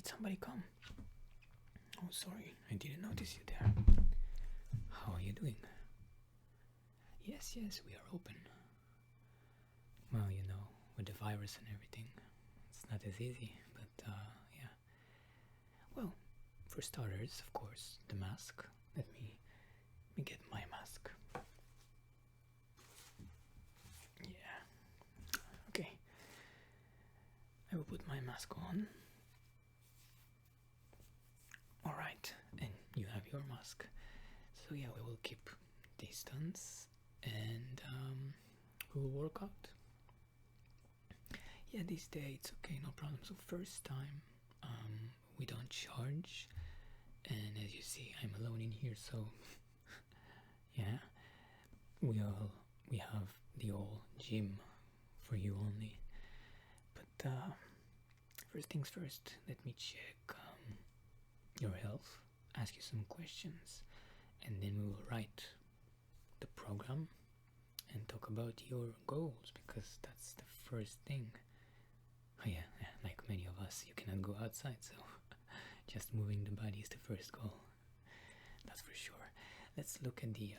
did somebody come? Oh, sorry, I didn't notice you there. How are you doing? Yes, we are open. Well, you know, with the virus and everything, it's not as easy, but yeah. Well, for starters, of course, the mask. Let me get my mask. Yeah. Okay. I will put my mask on. Alright, and you have your mask. So yeah, we will keep distance and we will work out. Yeah, this day it's okay, no problem. So first time, we don't charge, and as you see, I'm alone in here, so yeah, we have the old gym for you only. But first things first, let me check your health, ask you some questions, and then we will write the program and talk about your goals, because that's the first thing. Oh yeah, like many of us, you cannot go outside, so just moving the body is the first goal. That's for sure. Let's look at the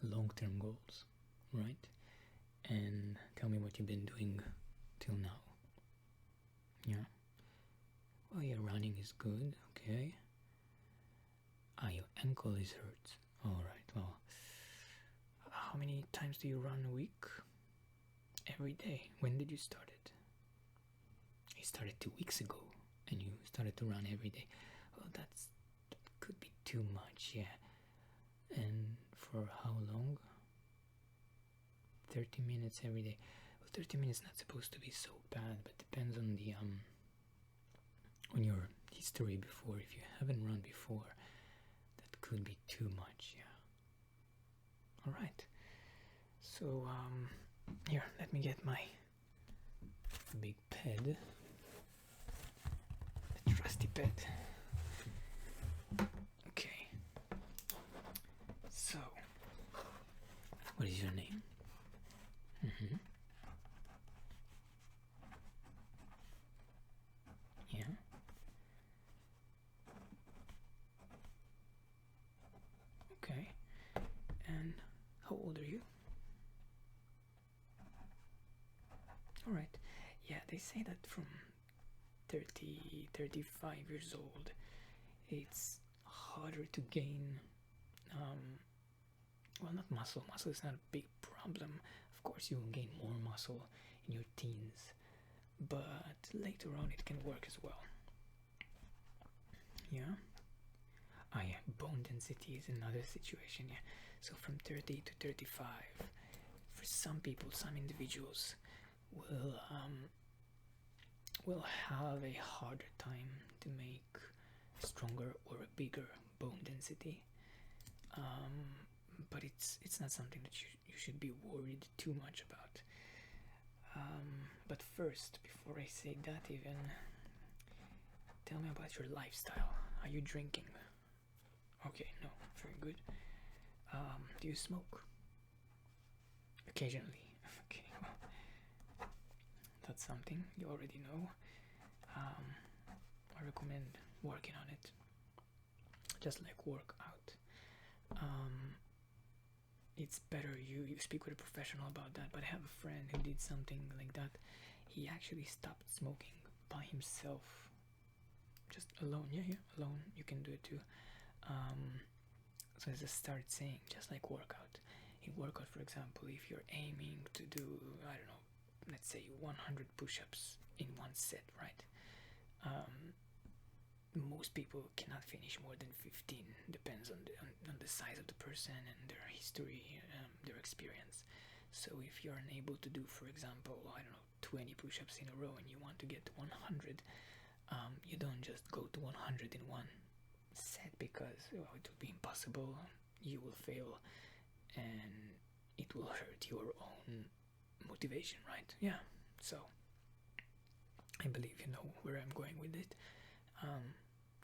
long-term goals, right? And tell me what you've been doing till now. Yeah. Well, your running is good, okay. Your ankle is hurt. Alright, well, how many times do you run a week? Every day. When did you start it? I started 2 weeks ago, and you started to run every day. Well, that could be too much, yeah. And for how long? 30 minutes every day. Well, 30 minutes not supposed to be so bad, but depends on the on your history before. If you haven't run before, that could be too much, yeah. Alright. So here, let me get my big pad. The trusty pad. Okay. So, what is your name? Yeah. Okay. And how old are you? Alright. Yeah, they say that from 30, 35 years old, it's harder to gain, well, not muscle. Muscle is not a big problem. Of course, you will gain more muscle in your teens, but later on it can work as well. Yeah. Yeah, bone density is another situation. Yeah, so from 30 to 35, for some people, some individuals will have a harder time to make a stronger or a bigger bone density. But it's not something that you should be worried too much about. But first, before I say that, even tell me about your lifestyle. Are you drinking? Okay, no, very good. Do you smoke? Occasionally. Okay, well, that's something you already know. I recommend working on it. Just like work out. It's better you speak with a professional about that, but I have a friend who did something like that. He actually stopped smoking by himself, just alone. Yeah, alone. You can do it too. So I just started saying, just like workout. In workout, for example, if you're aiming to do, I don't know, let's say 100 push-ups in one set, right? Most people cannot finish more than 15. Depends on the size of the person and their history, their experience. So if you're unable to do, for example, I don't know, 20 push-ups in a row and you want to get to 100, you don't just go to 100 in one set, because it would be impossible. You will fail and it will hurt your own motivation, right? Yeah, so I believe you know where I'm going with it.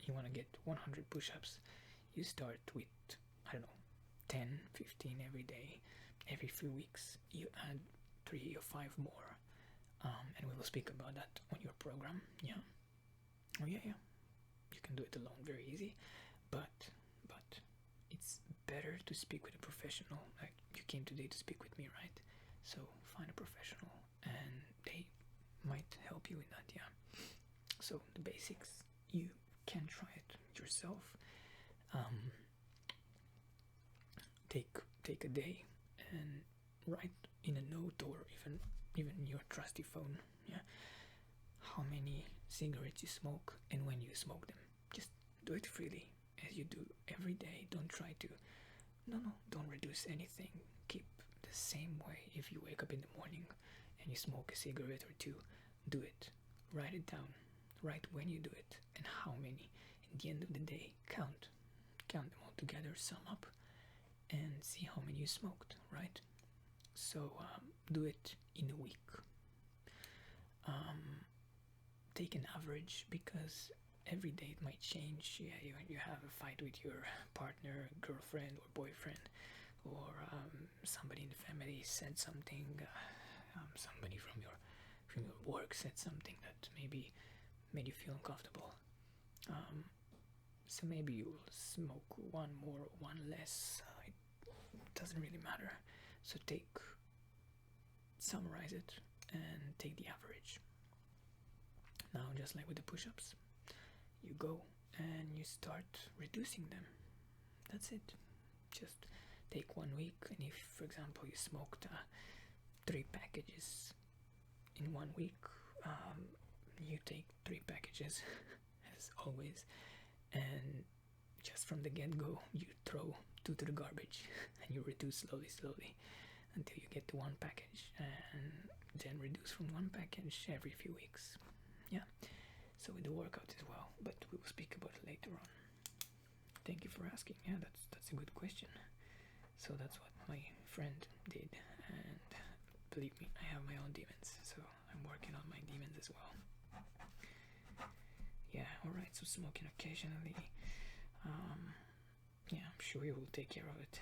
You want to get 100 push-ups, you start with, I don't know, 10, 15 every day. Every few weeks you add 3 or 5 more, and we will speak about that on your program. Yeah. Oh yeah, yeah. You can do it alone, very easy. But it's better to speak with a professional. Like you came today to speak with me, right? So find a professional, and they might help you with that. Yeah. So the basics, you can try it yourself. Um, take a day and write in a note or even your trusty phone. Yeah, how many cigarettes you smoke and when you smoke them. Just do it freely as you do every day. Don't try to no, don't reduce anything. Keep the same way. If you wake up in the morning and you smoke a cigarette or two, do it. Write it down. Write when you do it and how many. At the end of the day, count them all together, sum up, and see how many you smoked, right? So do it in a week. um, Take an average, because every day it might change. Yeah, you have a fight with your partner, girlfriend or boyfriend, or somebody in the family said something, somebody from your work said something that maybe made you feel uncomfortable. um, so maybe you will smoke one more or one less. It doesn't really matter. So summarize it and take the average. Now, just like with the push-ups, you go and you start reducing them. That's it. Just take 1 week, and if, for example, you smoked 3 packages in 1 week, you take 3 packages as always, and just from the get-go you throw 2 to the garbage and you reduce slowly until you get to 1 package, and then reduce from 1 package every few weeks. Yeah, so with the workout as well, but we will speak about it later on. Thank you for asking. Yeah, that's a good question. So that's what my friend did, and believe me, I have my own demons, so I'm working on my demons as well. Yeah, alright, so smoking occasionally. Yeah, I'm sure you will take care of it.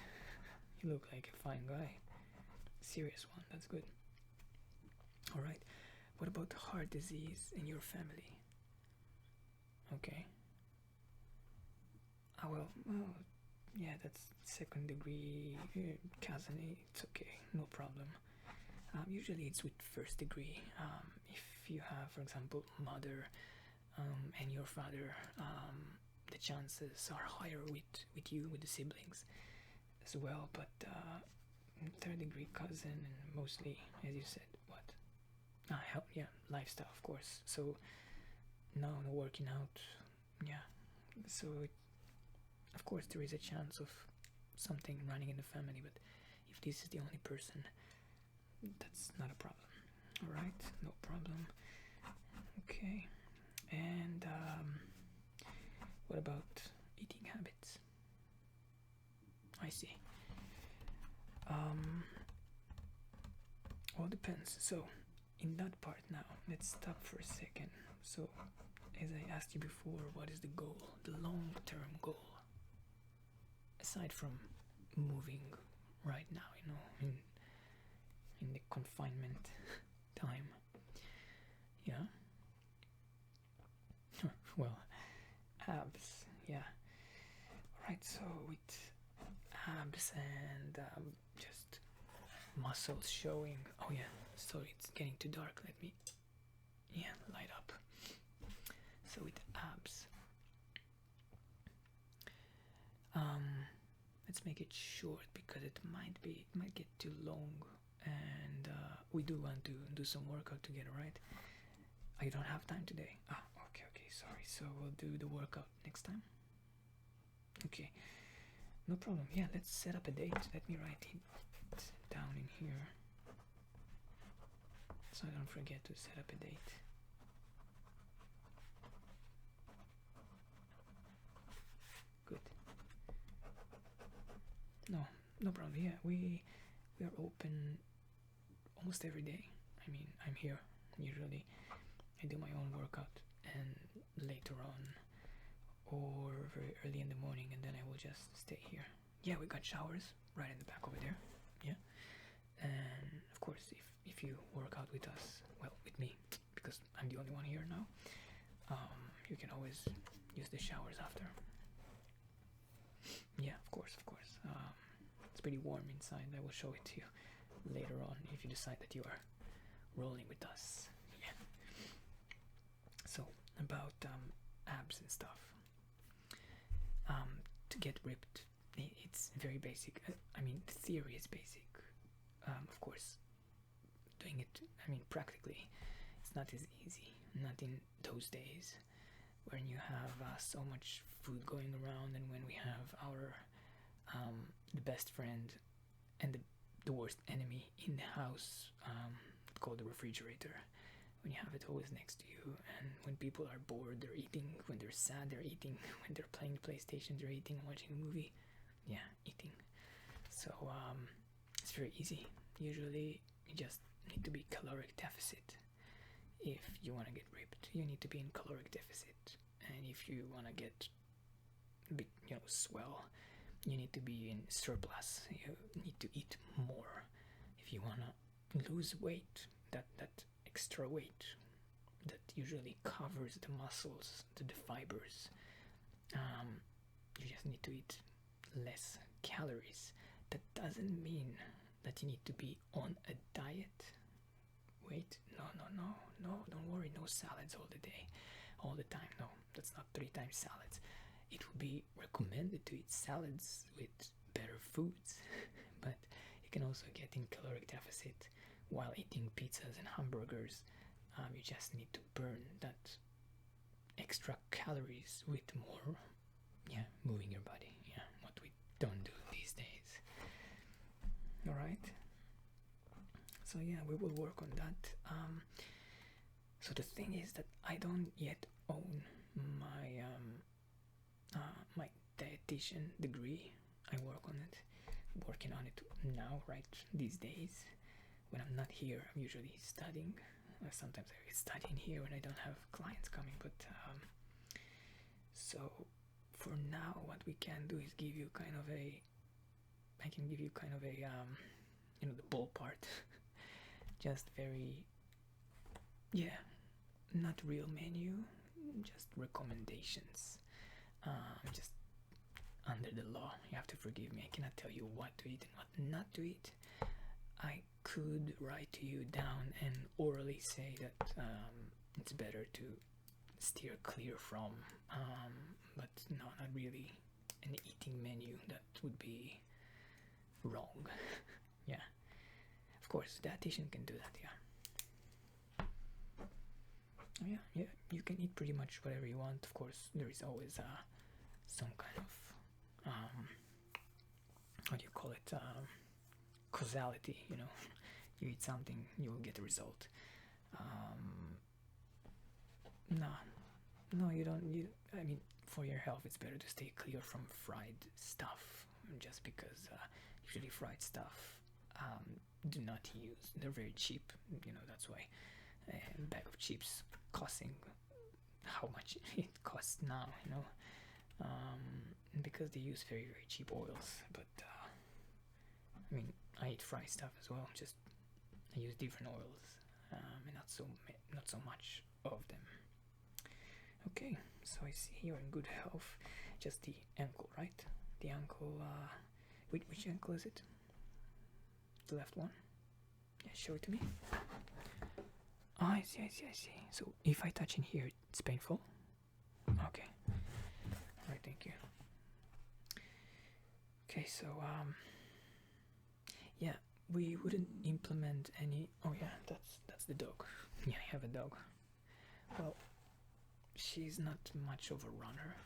You look like a fine guy. Serious one, that's good. Alright, what about heart disease in your family? Okay. Well, yeah, that's 2nd degree cousin. It's okay, no problem. Usually it's with 1st degree. If you have, for example, mother and your father, the chances are higher with you, with the siblings as well. But 3rd degree cousin, and mostly, as you said, what? Yeah, lifestyle, of course. So no working out. Yeah, so of course there is a chance of something running in the family, but if this is the only person, that's not a problem. All right, no problem. Okay, and what about eating habits? I see. Well, depends. So in that part now, let's stop for a second. So as I asked you before, what is the goal, the long-term goal, aside from moving right now, in the confinement time? Yeah. Well, abs. Yeah. Right. So with abs and just muscles showing. Oh yeah. Sorry, it's getting too dark. Let me. Yeah, light up. So with abs, let's make it short because it might get too long, and we do want to do some workout together, right? I don't have time today. Okay, sorry. So we'll do the workout next time. Okay, no problem. Yeah, let's set up a date. Let me write it down in here so I don't forget to set up a date. Good. No problem. Yeah, we are open almost every day. I mean, I'm here usually. I do my own workout, and later on, or very early in the morning, and then I will just stay here. Yeah, we got showers right in the back over there. Yeah, and of course, if you work out with us, well, with me, because I'm the only one here now, you can always use the showers after. Yeah, of course, of course. It's pretty warm inside. I will show it to you later on if you decide that you are rolling with us. Yeah. So about abs and stuff. To get ripped, it's very basic. I mean, the theory is basic. Of course, doing it, I mean, practically, it's not as easy. Not in those days when you have so much food going around, and when we have our the best friend and the worst enemy in the house, called the refrigerator. When you have it always next to you, and when people are bored, they're eating. When they're sad, they're eating. When they're playing the PlayStation, they're eating. Watching a movie, yeah, eating. So it's very easy. Usually, you just need to be caloric deficit. If you want to get ripped, you need to be in caloric deficit, and if you want to get a bit, swell, you need to be in surplus. You need to eat more. If you want to lose weight, that extra weight that usually covers the muscles, the fibers, you just need to eat less calories. That doesn't mean that you need to be on a diet. Wait, no, don't worry, no salads all the day, all the time. No, that's not 3 times salads. It would be recommended to eat salads with better foods, but you can also get in caloric deficit while eating pizzas and hamburgers. You just need to burn that extra calories with more, moving your body. Yeah, what we don't do these days. All right. So yeah, we will work on that. So the thing is that I don't yet own my my dietitian degree. I work on it, working on it now, right these days. When I'm not here, I'm usually studying. Sometimes I study in here when I don't have clients coming. But so for now, what we can do is give you kind of a. I can give you kind of a the bull part. Just very, not real menu, just recommendations. Just under the law, you have to forgive me. I cannot tell you what to eat and what not to eat. I could write to you down and orally say that it's better to steer clear from, but no, not really an eating menu. That would be wrong. Yeah. Of course, the dietitian can do that, yeah, you can eat pretty much whatever you want. Of course, there is always some kind of what do you call it, causality. You eat something, you will get a result. No, you don't. I mean, for your health, it's better to stay clear from fried stuff, just because usually fried stuff do not use. They're very cheap. That's why a bag of chips costing how much it costs now. Because they use very, very cheap oils. But I mean, I eat fried stuff as well. Just I use different oils, and not so much of them. Okay, so I see you're in good health. Just the ankle, right? The ankle. Which ankle is it? The left one? Yeah, show it to me. Oh, I see. So if I touch in here, it's painful? Okay. Alright, thank you. Okay, so, yeah, we wouldn't implement any... Oh yeah, that's the dog. Yeah, I have a dog. Well, she's not much of a runner.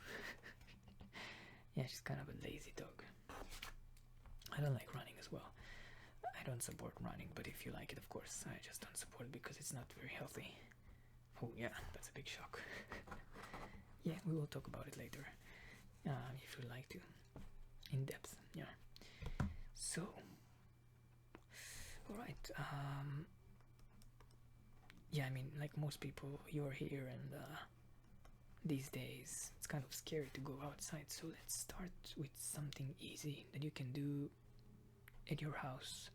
Yeah, she's kind of a lazy dog. I don't like running as well. I don't support running, but if you like it, of course, I just don't support it because it's not very healthy. Oh yeah, that's a big shock. Yeah, we will talk about it later, if you'd like to, in depth. Yeah. So, all right. Yeah, I mean, like most people, you're here, and these days it's kind of scary to go outside. So let's start with something easy that you can do at your house.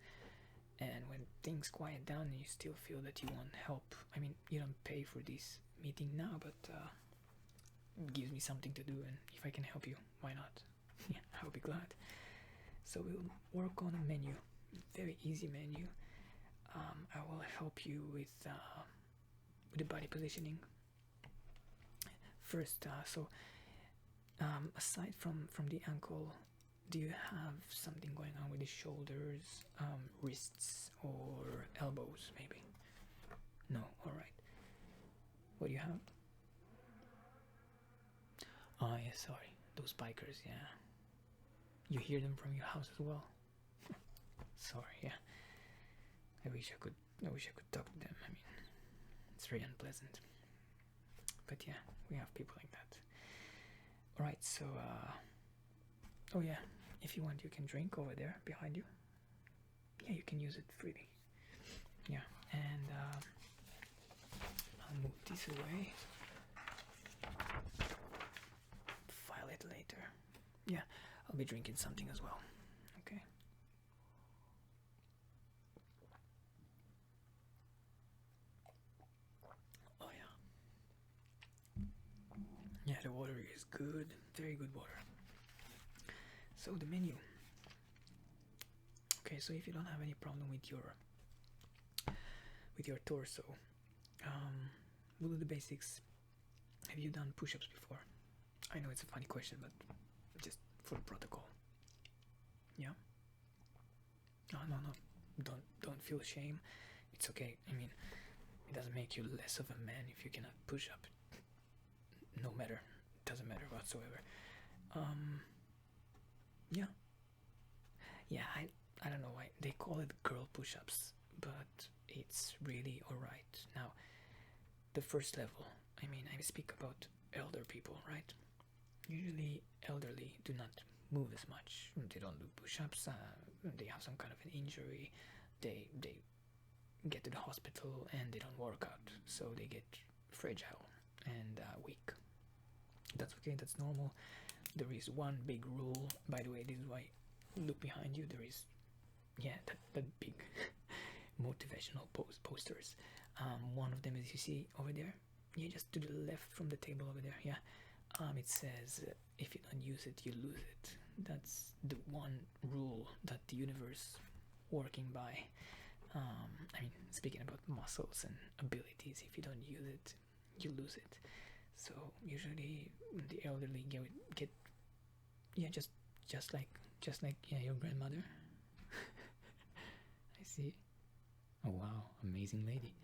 And when things quiet down and you still feel that you want help, I mean, you don't pay for this meeting now, but gives me something to do, and if I can help you, why not? Yeah, I'll be glad. So we'll work on a menu, very easy menu. I will help you with the body positioning. First, aside from the ankle, do you have something going on with the shoulders, wrists, or elbows, maybe? No, alright. What do you have? Oh, yeah, sorry. Those bikers, yeah. You hear them from your house as well? Sorry, yeah. I wish I could talk to them. I mean, it's very unpleasant. But yeah, we have people like that. Alright, so, oh yeah, if you want, you can drink over there behind you. Yeah, you can use it freely. Yeah, and I'll move this away. File it later. Yeah, I'll be drinking something as well. Okay. Oh yeah. Yeah, the water is good. Very good water. So the menu. Okay, so if you don't have any problem with your torso, we'll do the basics. Have you done push-ups before? I know it's a funny question, but just for protocol. Yeah. No. Don't feel shame. It's okay. I mean, it doesn't make you less of a man if you cannot push up. No matter. It doesn't matter whatsoever. Yeah. Yeah, I don't know why they call it girl push-ups, but it's really alright. Now, the first level, I mean, I speak about elder people, right? Usually elderly do not move as much. They don't do push-ups. They have some kind of an injury. They get to the hospital and they don't work out, so they get fragile and weak. That's okay. That's normal. There is one big rule. By the way, this is why. Look behind you. There is, yeah, that big motivational posters. One of them, as you see over there. Yeah, just to the left from the table over there. Yeah. It says if you don't use it, you lose it. That's the one rule that the universe working by. I mean, speaking about muscles and abilities, if you don't use it, you lose it. So usually the elderly get yeah, just like yeah, your grandmother. I see. Oh wow, amazing lady.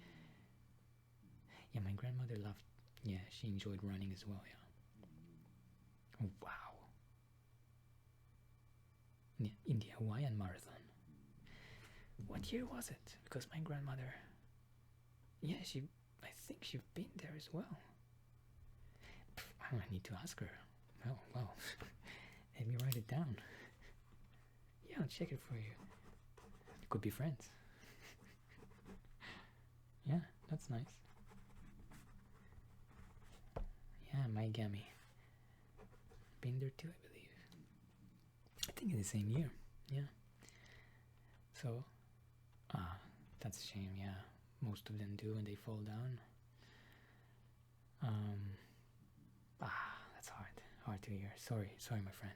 Yeah, my grandmother loved. Yeah, she enjoyed running as well. Yeah. Oh, wow. In the Hawaiian Marathon. What year was it? Because my grandmother. Yeah, I think she's been there as well. I need to ask her. Oh, wow. Let me write it down. Yeah, I'll check it for you. Could be friends. Yeah, that's nice. Yeah, my gammy. Been there too, I believe. I think in the same year. Yeah. So, that's a shame. Yeah, most of them do, and they fall down. That's hard to hear. Sorry, my friend.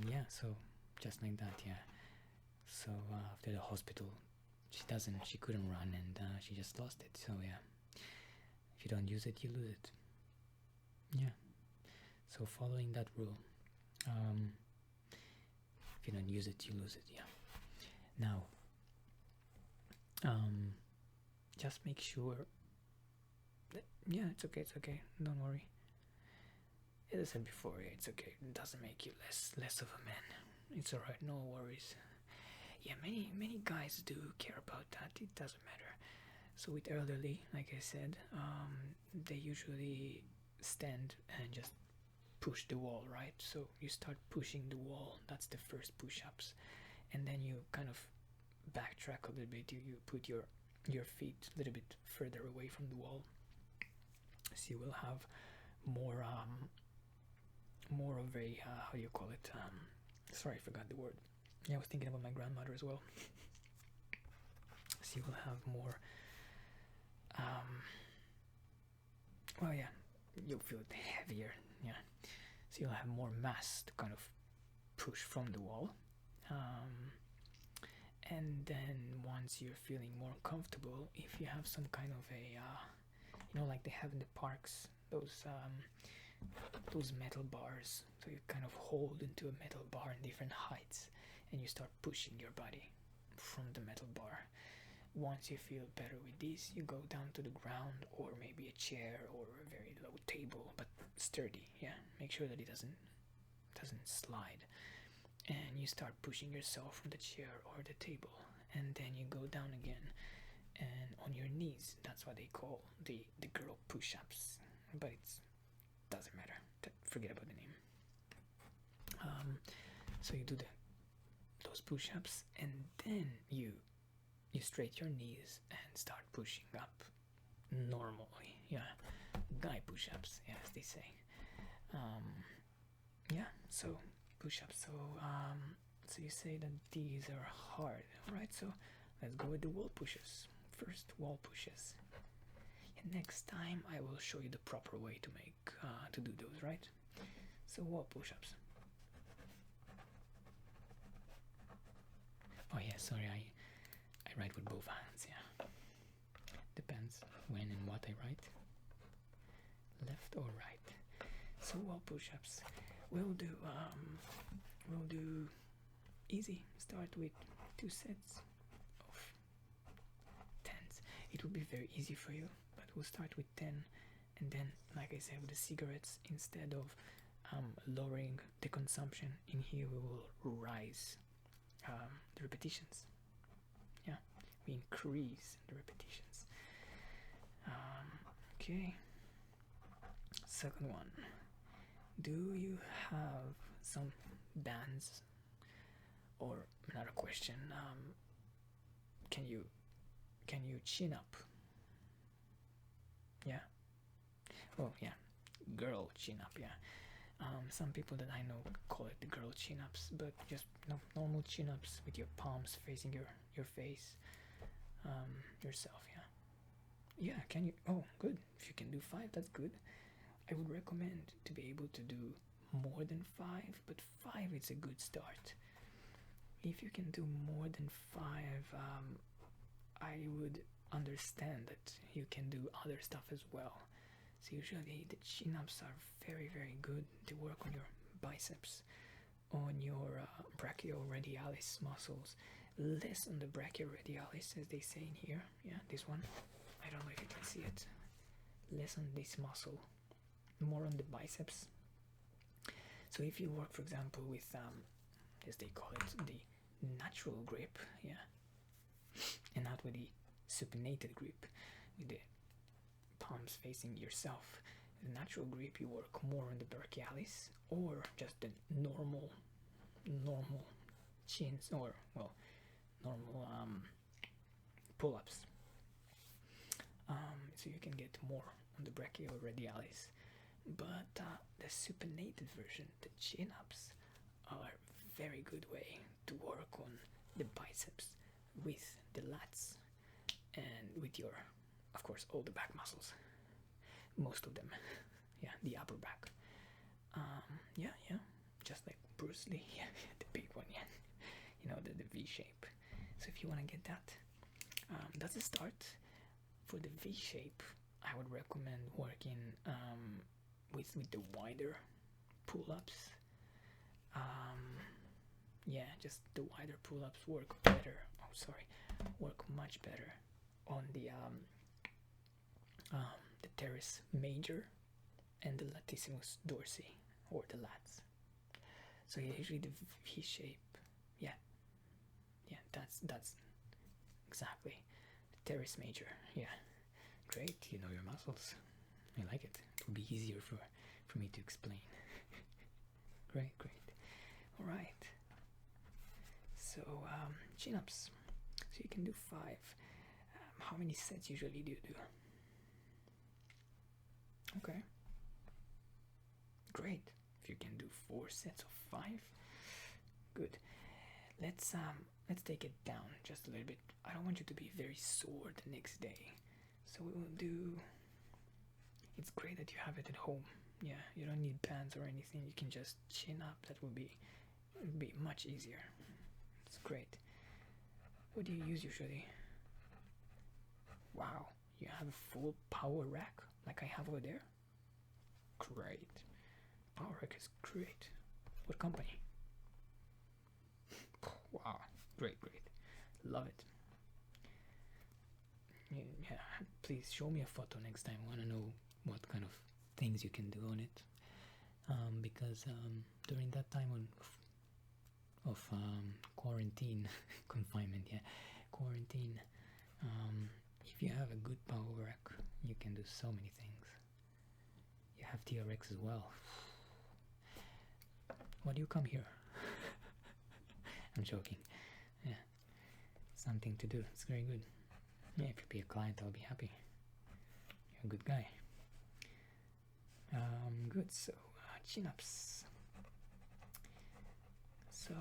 Yeah. So, just like that. Yeah. So after the hospital, she couldn't run, and she just lost it. So yeah, if you don't use it, you lose it. Yeah. So following that rule, if you don't use it, you lose it. Yeah. Now, just make sure that, yeah, it's okay. Don't worry. As I said before, yeah, it's okay. It doesn't make you less of a man. It's alright. No worries. Yeah, many guys do care about that. It doesn't matter. So with elderly, like I said, they usually stand and just push the wall, right? So you start pushing the wall. That's the first push-ups, and then you kind of backtrack a little bit. You put your feet a little bit further away from the wall, so you will have more of a how do you call it? Sorry, I forgot the word. Yeah, I was thinking about my grandmother as well. So you will have more well, yeah, you'll feel it heavier. Yeah, so you'll have more mass to kind of push from the wall. Um, and then once you're feeling more comfortable, if you have some kind of a like they have in the parks, those metal bars, so you kind of hold into a metal bar in different heights and you start pushing your body from the metal bar. Once you feel better with this, you go down to the ground, or maybe a chair or a very low table, but sturdy. Yeah, make sure that it doesn't slide, and you start pushing yourself from the chair or the table, and then you go down again and on your knees. That's what they call the girl push-ups, but it doesn't matter. Forget about the name. So you do those push-ups, and then you straighten your knees and start pushing up normally. Yeah, guy push-ups, yeah, as they say. Yeah, so push-ups. So you say that these are hard, right? So let's go with the wall pushes. First, wall pushes. And next time I will show you the proper way to make to do those, right? So wall push-ups. Oh yeah, sorry, I write with both hands. Yeah, depends when and what I write, left or right. So wall push-ups. We'll do easy. Start with 2 sets of 10s. It will be very easy for you, but we'll start with 10, and then, like I said, with the cigarettes, instead of lowering the consumption in here, we will rise the repetitions. Yeah, we increase the repetitions. Okay. Second one. Do you have some bands? Or another question. Can you chin up? Yeah. Oh yeah, girl chin up. Yeah. Some people that I know call it the girl chin ups, but just normal chin ups with your palms facing your face, yourself. Yeah. Yeah. Can you? Oh, good. If you can do 5, that's good. I would recommend to be able to do more than 5, but 5 is a good start. If you can do more than 5, I would understand that you can do other stuff as well. So usually the chin-ups are very, very good to work on your biceps, on your brachioradialis muscles, less on the brachioradialis, as they say in here. Yeah, this one. I don't know if you can see it. Less on this muscle, more on the biceps. So if you work, for example, with as they call it, the natural grip, yeah, and not with the supinated grip, with the palms facing yourself. The natural grip, you work more on the brachialis, or just the normal chins, or normal pull-ups. So you can get more on the brachioradialis. But the supinated version, the chin-ups, are a very good way to work on the biceps with the lats and with your, of course, all the back muscles. Most of them. Yeah, the upper back. Yeah, just like Bruce Lee. Yeah, the big one, yeah. You know, the V shape. So if you want to get that, that's a start. For the V shape, I would recommend working with the wider pull-ups. Yeah, just the wider pull-ups work better. Work much better on the teres major and the latissimus dorsi, or the lats. So yeah, usually the V shape. Yeah, that's exactly the teres major. Yeah, great. You know your muscles. I like it. It will be easier for me to explain. Great. All right. So chin-ups. So you can do 5. How many sets usually do you do? Okay. Great. If you can do 4 sets of 5, good. Let's take it down just a little bit. I don't want you to be very sore the next day. So we will do, it's great that you have it at home. Yeah, you don't need bands or anything. You can just chin up. That would be much easier. It's great. What do you use usually? Wow, you have a full power rack like I have over there? Great. Power rack is great. What company? Wow, great. Love it. Yeah, please show me a photo next time. I want to know what kind of things you can do on it. Because during that time of quarantine, confinement, quarantine, if you have a good power rack, you can do so many things. You have TRX as well. Why do you come here? I'm joking. Yeah, something to do. It's very good. Yeah, if you be a client, I'll be happy. You're a good guy. Good. So chin-ups. So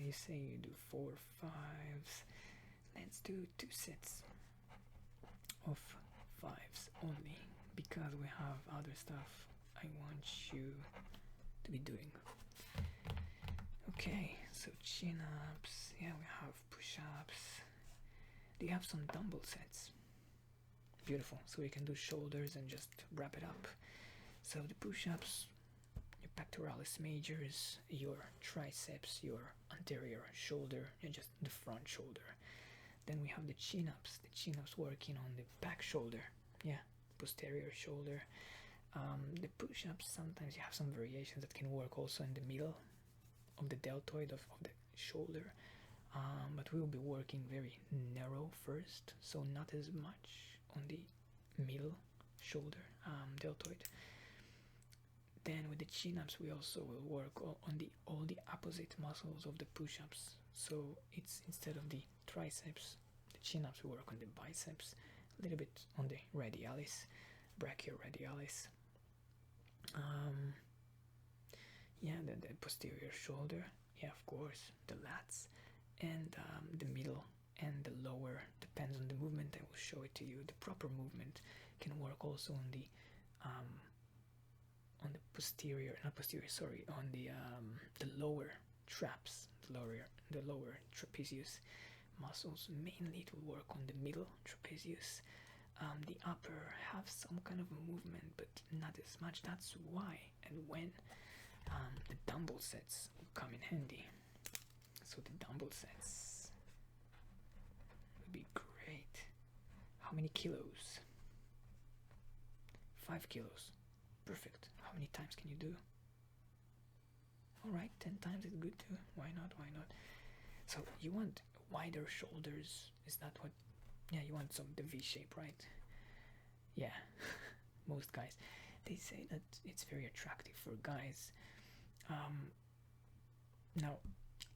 you say you do 4 5s. Let's do 2 sets of 5s only, because we have other stuff I want you to be doing. Okay, so chin-ups. Yeah, we have push-ups. Do you have some dumbbell sets? Beautiful. So we can do shoulders and just wrap it up. So the push-ups, your pectoralis majors, your triceps, your anterior shoulder, and just the front shoulder. Then we have the chin-ups. The chin-ups working on the back shoulder. Yeah, posterior shoulder. The push-ups, sometimes you have some variations that can work also in the middle of the deltoid of the shoulder. But we will be working very narrow first, so not as much on the middle shoulder deltoid. Then with the chin-ups, we also will work on all the opposite muscles of the push-ups. So it's instead of the triceps, the chin-ups, we work on the biceps, a little bit on the radialis, brachioradialis. Yeah, the posterior shoulder. Yeah, of course, the lats. And the middle and the lower depends on the movement. I will show it to you. The proper movement can work also on the posterior, not posterior, sorry, on the lower traps, the lower trapezius muscles. Mainly it will work on the middle trapezius. The upper have some kind of a movement, but not as much. That's why and when the dumbbell sets will come in handy. So the dumbbell sets would be great. How many kilos? 5 kilos. Perfect. How many times can you do? Alright, 10 times is good too. Why not? So you want wider shoulders. Is that what? Yeah, you want the V shape, right? Yeah. Most guys, they say that it's very attractive for guys. Now,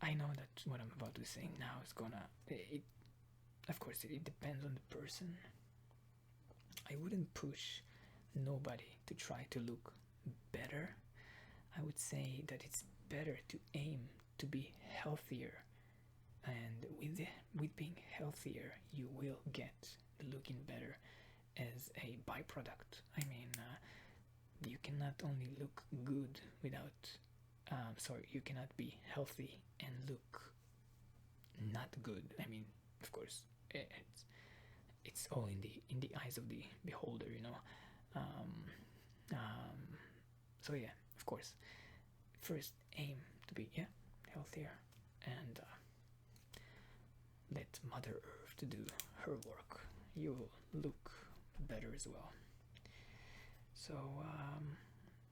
I know that what I'm about to say now is of course, it depends on the person. I wouldn't push nobody to try to look better. I would say that it's better to aim to be healthier, and with being healthier, you will get looking better as a byproduct. I mean, you cannot only look good without you cannot be healthy and look not good. I mean, of course, it's all in the eyes of the beholder, you know. So yeah, of course, first aim to be healthier, and let Mother Earth to do her work. You will look better as well. So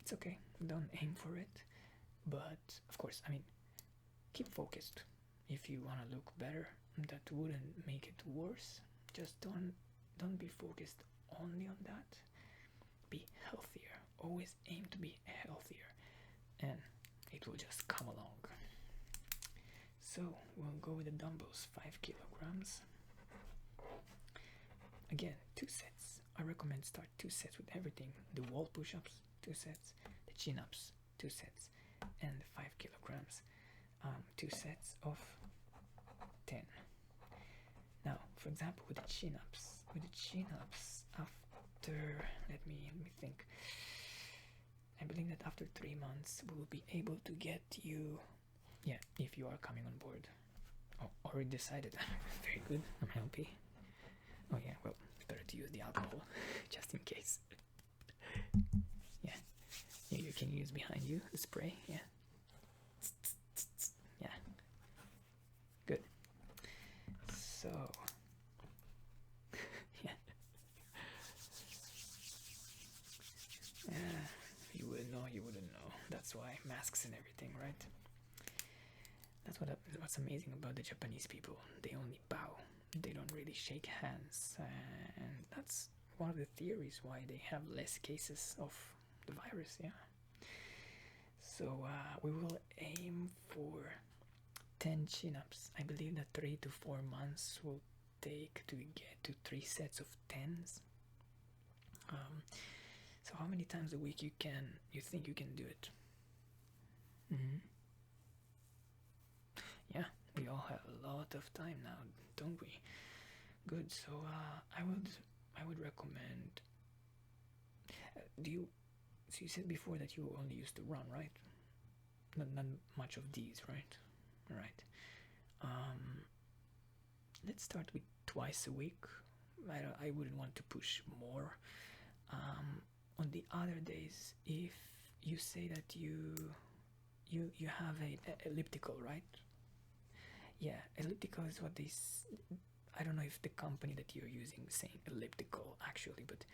it's okay. Don't aim for it. But of course, I mean, keep focused. If you want to look better, that wouldn't make it worse. Just don't be focused only on that. Be healthier. Always aim to be healthier, and it will just come along. So we'll go with the dumbbells, 5 kilograms. Again, 2 sets. I recommend start 2 sets with everything. The wall push-ups, 2 sets. The chin-ups, 2 sets. And the 5 kilograms, 2 sets of 10. Now, for example, with the chin-ups, after, let me think. I believe that after 3 months we will be able to get you. Yeah, if you are coming on board. Oh, already decided. Very good. I'm happy. Oh yeah, well, it's better to use the alcohol just in case. Yeah, you can use behind you the spray. Yeah. Yeah. Good. So. Yeah. You wouldn't know. You wouldn't know. That's why masks and everything, right? That's what's amazing about the Japanese people. They only bow. They don't really shake hands, and that's one of the theories why they have less cases of the virus. Yeah. So we will aim for 10 chin-ups. I believe that 3 to 4 months will take to get to 3 sets of 10s. So how many times a week you think you can do it? Mm-hmm. Yeah, we all have a lot of time now, don't we? Good. So I would recommend. Do you? So you said before that you only used to run, right? Not much of these, right? All right. Let's start with twice a week. I wouldn't want to push more. On the other days, if you say that you have a elliptical, right? Yeah, elliptical is what I don't know if the company that you're using is saying elliptical actually, but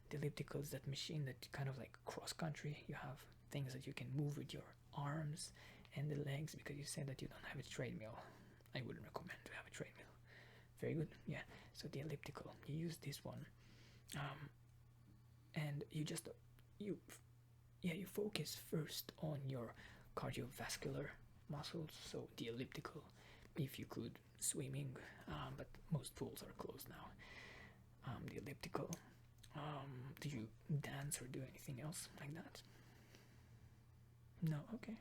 the elliptical is that machine that kind of like cross country. You have things that you can move with your arms and the legs, because you said that you don't have a treadmill. I wouldn't recommend to have a treadmill. Very good. Yeah. So the elliptical, you use this one, and you focus first on your cardiovascular muscles. So the elliptical, if you could, swimming, but most pools are closed now. The elliptical. Do you dance or do anything else like that? No. Okay.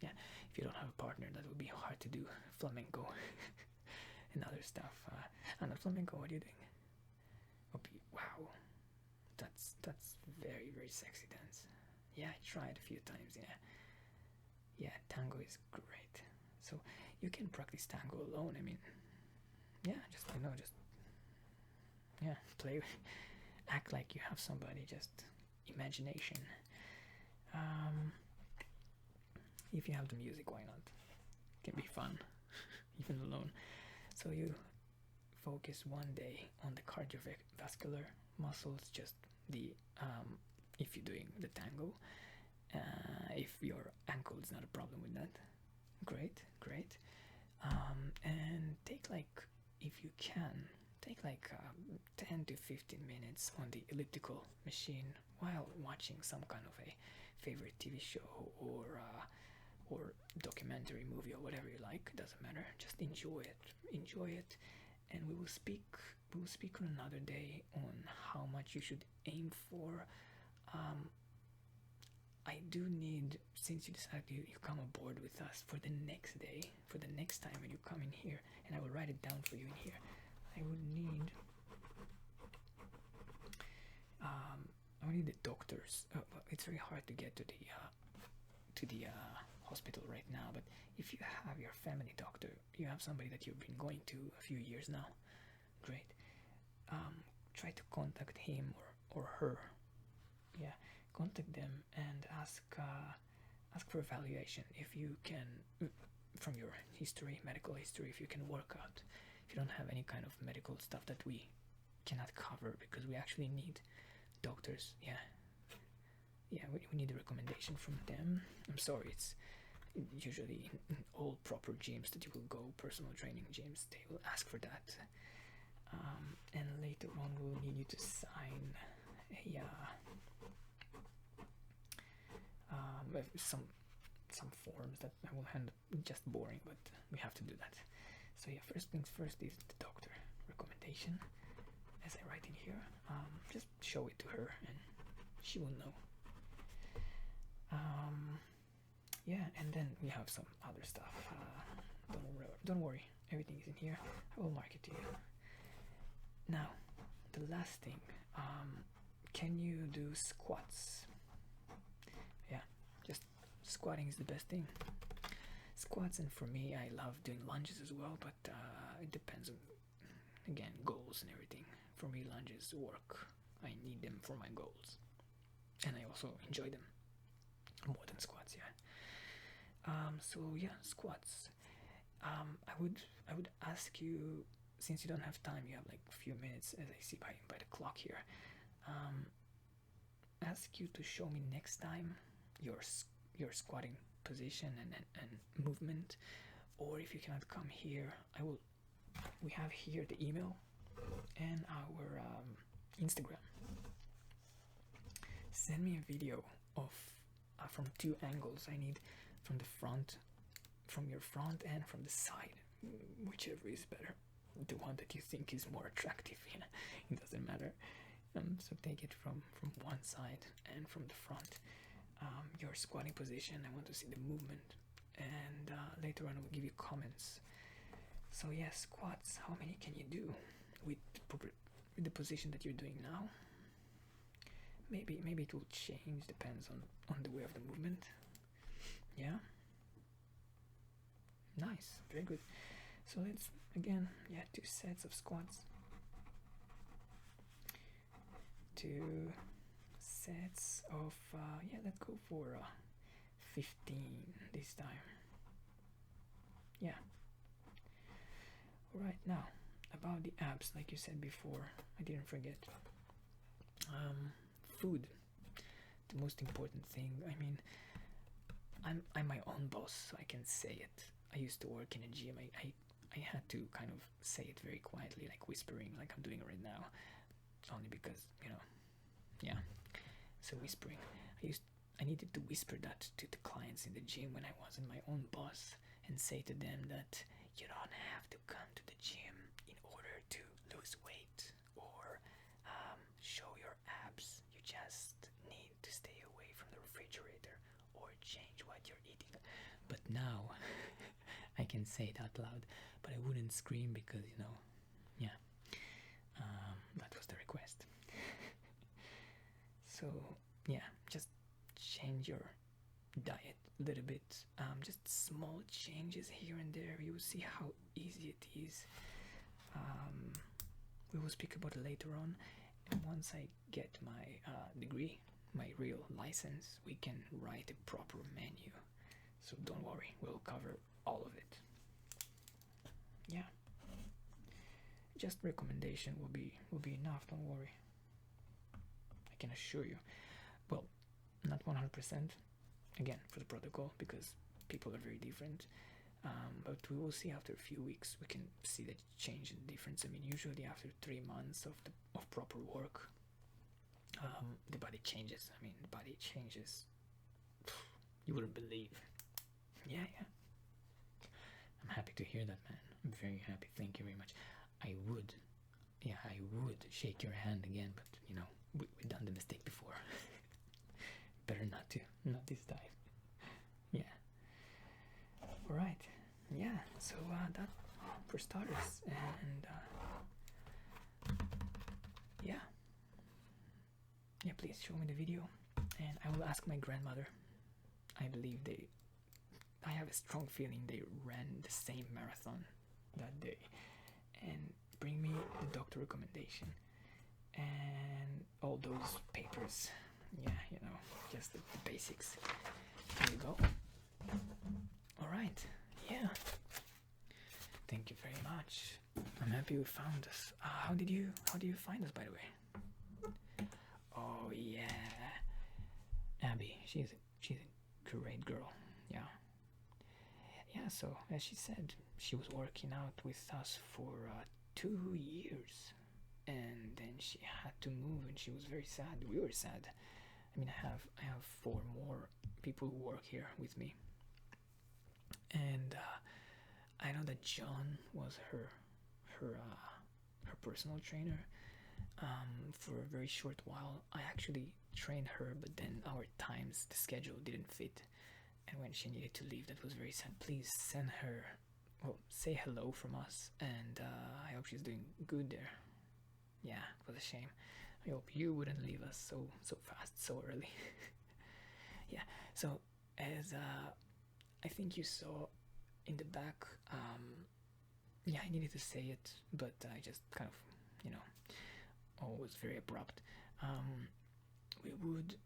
Yeah. If you don't have a partner, that would be hard to do. Flamenco and other stuff. And flamenco, what are you doing? Wow, that's very very sexy dance. Yeah, I tried a few times. Yeah, tango is great. So you can practice tango alone. I mean, yeah, just yeah, play, act like you have somebody. Just imagination. If you have the music, why not? It can be fun, even alone. So you focus one day on the cardiovascular muscles, just the if you're doing the tango. If your ankle is not a problem with that, great. And take like, if you can, take like 10 to 15 minutes on the elliptical machine while watching some kind of a favorite TV show or documentary movie or whatever you like. Doesn't matter. Just enjoy it, and we will speak on another day on how much you should aim for. I do need, since you decided you come aboard with us for the next day, for the next time when you come in here, and I will write it down for you in here. I would need the doctors. It's very hard to get to the hospital right now, but if you have your family doctor, you have somebody that you've been going to a few years now, great. Try to contact him or her. Yeah, contact them and ask for evaluation if you can, from your medical history, if you can work out. If you don't have any kind of medical stuff that we cannot cover, because we actually need doctors. Yeah, we need a recommendation from them. I'm sorry, it's usually in all proper gyms that you will go, personal training gyms, they will ask for that. And later on we'll need you to sign some forms that I will hand, just boring, but we have to do that. So yeah, first things first is the doctor recommendation, as I write in here. Just show it to her and she will know. Yeah, and then we have some other stuff. Don't worry, everything is in here. I will mark it to you. Now, the last thing, can you do squats? Yeah, just squatting is the best thing. Squats, and for me, I love doing lunges as well, but it depends on, again, goals and everything. For me, lunges work. I need them for my goals, and I also enjoy them more than squats. Yeah. So yeah, squats. I would ask you, since you don't have time, you have like a few minutes, as I see by the clock here. Ask you to show me next time your squatting position and movement, or if you cannot come here, we have here the email and our Instagram. Send me a video of from 2 angles. I need from the front, from your front, and from the side, whichever is better, the one that you think is more attractive. Yeah, it doesn't matter. So take it from one side and from the front. Your squatting position, I want to see the movement, and later on I will give you comments. So yeah, squats, how many can you do with the position that you're doing now? Maybe it will change, depends on the way of the movement. Yeah, nice, very good. So let's, again, yeah, 2 sets of squats, 2 sets of yeah, let's go for 15 this time. Yeah. Right, now about the abs, like you said before, I didn't forget. Food, the most important thing. I mean, I'm my own boss, so I can say it. I used to work in a gym. I had to kind of say it very quietly, like whispering, like I'm doing right now, only because, yeah. So whispering, I needed to whisper that to the clients in the gym when I wasn't my own boss, and say to them that you don't have to come to the gym in order to lose weight or show your abs. You just need to stay away from the refrigerator or change what you're eating. But now I can say it out loud, but I wouldn't scream because, yeah, that was the request. So yeah, just change your diet a little bit. Just small changes here and there. You will see how easy it is. We will speak about it later on, and once I get my degree, my real license, we can write a proper menu. So don't worry, we'll cover all of it. Yeah, just recommendation will be enough. Don't worry, I can assure you. Well, not 100%, again, for the protocol, because people are very different. But we will see after a few weeks. We can see the change in difference. I mean, usually after 3 months of proper work, the body changes. I mean, the body changes. You wouldn't believe. Yeah. I'm happy to hear that, man. I'm very happy. Thank you very much. I would shake your hand again, but we've done the mistake before. Better not this time. Yeah. All right. Yeah. So that for starters, and yeah. Please show me the video, and I will ask my grandmother. I believe I have a strong feeling they ran the same marathon that day, and bring me the doctor recommendation and all those papers. Yeah, just the basics. Here you go. All right. Yeah. Thank you very much. I'm happy we found us. How did you find us, by the way? Oh yeah, Abby. She's a great girl. Yeah. So as she said, she was working out with us for 2 years, and then she had to move, and she was very sad. We were sad. I mean, I have 4 more people who work here with me, and I know that John was her personal trainer for a very short while. I actually trained her, but then our times, the schedule didn't fit, and when she needed to leave, that was very sad. Please send her, say hello from us, and I hope she's doing good there. Yeah, it was a shame. I hope you wouldn't leave us so fast, so early. Yeah. So as I think you saw in the back, yeah, I needed to say it, but I just kind of, you know, was very abrupt. Um, we would,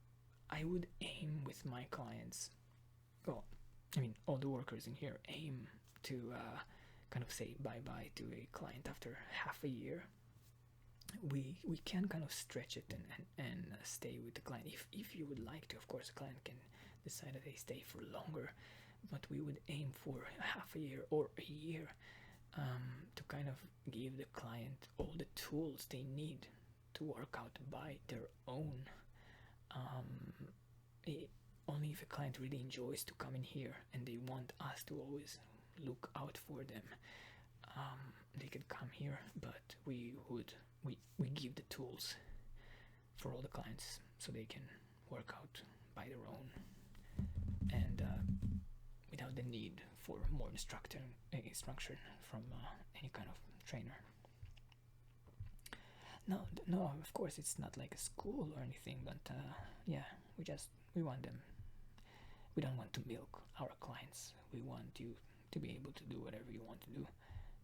I would aim with my clients. Well, I mean, all the workers in here aim to kind of say bye bye to a client after half a year. We can kind of stretch it and stay with the client if you would like to. Of course, the client can decide that they stay for longer, but we would aim for half a year or a year, to kind of give the client all the tools they need to work out by their own. Um, it, Only if a client really enjoys to come in here and they want us to always look out for them, they could come here. But we give the tools for all the clients so they can work out by their own, and without the need for more instruction from any kind of trainer. No, no, of course it's not like a school or anything, but yeah, we want them. We don't want to milk our clients. We want you to be able to do whatever you want to do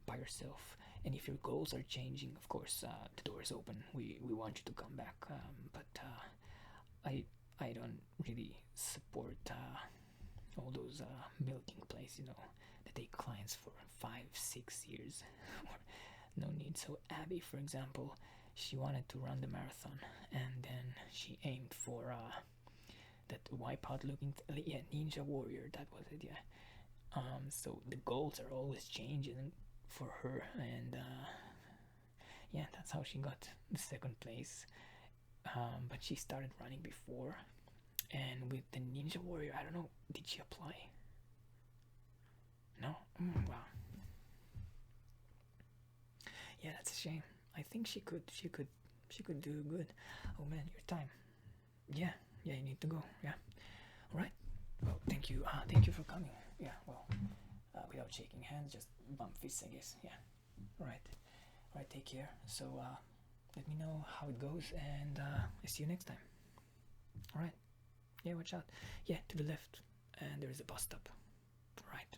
by yourself. And if your goals are changing, of course, the door is open. We want you to come back. But I don't really support all those milking places, that take clients for 5-6 years. No need. So Abby, for example, she wanted to run the marathon, and then she aimed for that wipeout looking, yeah, Ninja Warrior. That was it. Yeah. So the goals are always changing for her, and yeah, that's how she got the second place. But she started running before, and with the Ninja Warrior, I don't know, did she apply? No. Wow. Yeah, that's a shame. I think she could. She could do good. Oh man, your time. Yeah. Yeah, you need to go. Yeah. All right. Well, thank you. Thank you for coming. Yeah. Well, without shaking hands, just bump fists, I guess. Yeah. All right. All right. Take care. So, let me know how it goes, and I see you next time. All right. Yeah. Watch out. Yeah, to the left, and there is a bus stop. All right.